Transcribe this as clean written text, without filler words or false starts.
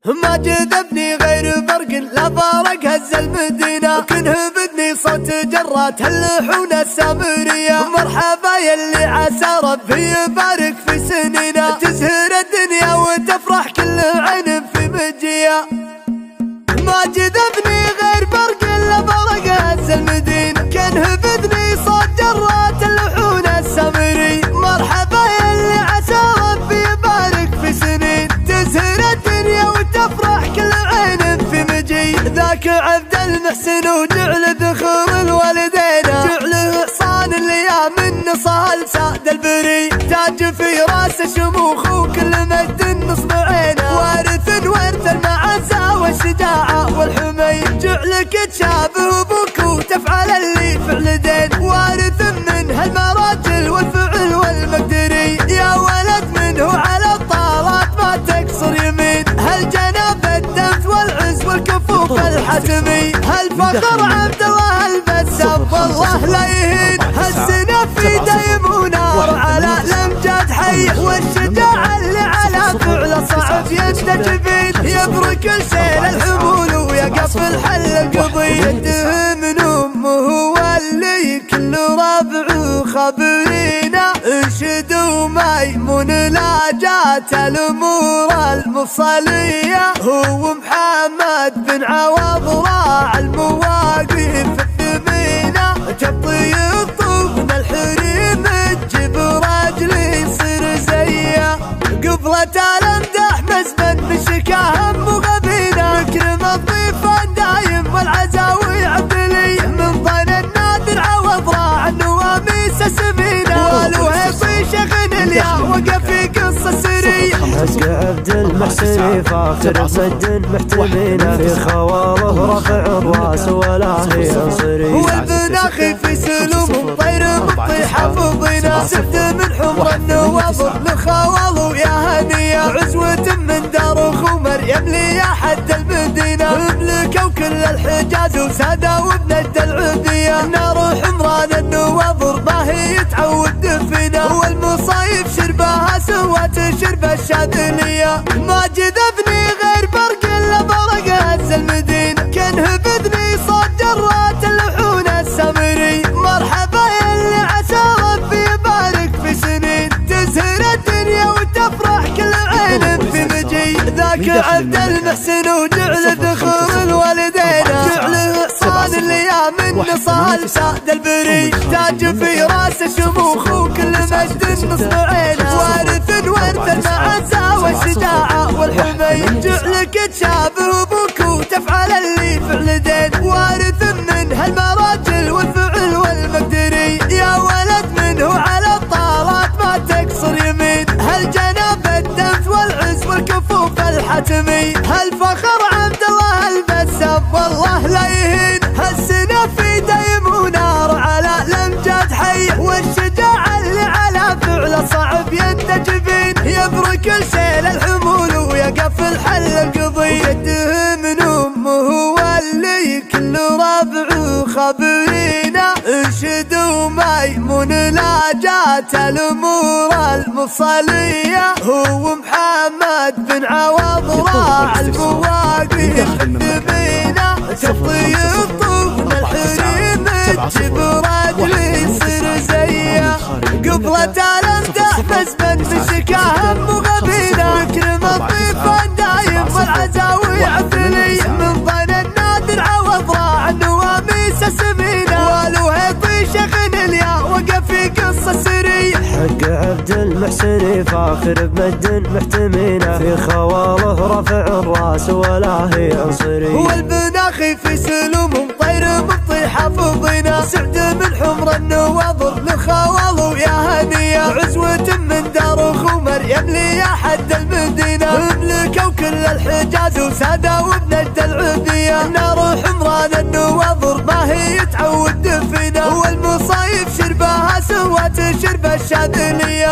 ما جذبني غير برق لا فارق هز المدينة، كنه بدني صوت جرات اللحون السامرية. مرحبا يلي عسى ربي يبارك في سنينا، تزهر الدنيا وتفرح كل عين في مجية. ما جذبني غير برق لا فارق هز المدينة، كنه بدني صوت جرات اللحون السامرية. مرحبا يلي عسى ربي يبارك في سنين، تزهر الدنيا وتفرح كل عين في مجي. ذاك عبد المحسن وجعل ذخور الوالدين، جعله حصان الايام النصال ساد البري. تاج في راس شموخ وكل مجد نصب عينه، وارث المعزة والشجاعة والحمي. جعلك تشابه ابوك وتفعل اللي فعل دين، وارث من هالمراجل والفعل والمقدري. يا ولد منه على الطارات ما تقصر يمين، هالجناب الدمت والعز والكفوف الحتمي. هالفخر عبد الله البسام والله لا يهين، هالسنة في دايم ونار على الامجاد حي. والشجاع اللي على فعله صعب يستجبين، يبرك الشيل الحمول ويقف الحل القضية. يده من امه واللي كل ربع خبرينا، ارشد وميمون لا جات الامور المفصلية. هو محمد بن عوض راعى المواقف الثمينة، جبطي الطوفن الحريم تجيب راجلي يصير زيه. قبلة الامدح مسبن بشكاه هم غبينا، يكرم الضيفان دايم والعزاوي عبدلي. من ضن النادر عوض راعى النواميس سمينة، والوهيصي شيخ اليا وقف في قصة سرية. حق عبد المحسن فاخر بمد محتمينا، في خواله رفع الراس ولا هي انصري. والبناخي في سلوم طير مطي حافظينا، سفت من حمر النواظر لخواله يا هنية. عزوة من دار خمر يملي يا حد المدينة، مملكة وكل الحجاز وسادة وبند العودية. نار حمران النواظر ما هي تعود فينا، والمصايب شربها سوات شرب الشاذلية. ما جذبني غير برق الا برق هز المدينة، كنه بدني صوت جرات اللحون السامري. مرحبا يلي عسى ربي يبارك في سنين، تزهر الدنيا وتفرح كل عين في مجي. ذاك عبد المحسن وجعل ذخور الوالدين، جعله حصان الايام النصال ساد البري. تاج في راس شموخ وكل مجد نصب عينه، وارث المعزة والشجاعة والحمي. جعلك تشابه ابوك وتفعل اللي فعل دين، وارث من هالمراجل والفعل والمقدري. يا ولد منه على الطارات ما تقصر يمين، هالجناب الدمت والعز والكفوف الحتمي. هالفخر عبد الله البسام والله لا يهين، هالسنة في دايم ونار على الامجاد حي. والشجاع اللي على فعله صعب ينتجبين، يبرك الشيل الحمول ويقف الحل القضية. يده من امه واللي كل ربع خبرينا، ارشد وميمون لا جات الامور المفصلية. هو محمد بن عوض راعى المواقف الثمينة، جبطي الطوفن الحريم تجيب راجلي يصير زيه. قبلة الامدح مسبن بشكاه هم غبينا، يكرم الضيفان دايم والعزاوي عبدلي. من ضن النادر عوض راعى النواميس سمينة، والوهيصي شيخ اليا وقف في قصة سرية. حق عبد المحسن فاخر بمد محتمينا، في خواله رفع الراس ولا هي انصري. والبناخي في سلوم طير مطي حافظينا، سعد من حمر النواظر لخواله يا هنية. عزوة من دار خمر يملي يا حد المدينة، مملكة وكل الحجاز وسادة وبند العودية. نار حمران النواظر ما هي تعود فينا، والمصايب شربها سوات شرب الشاذلية.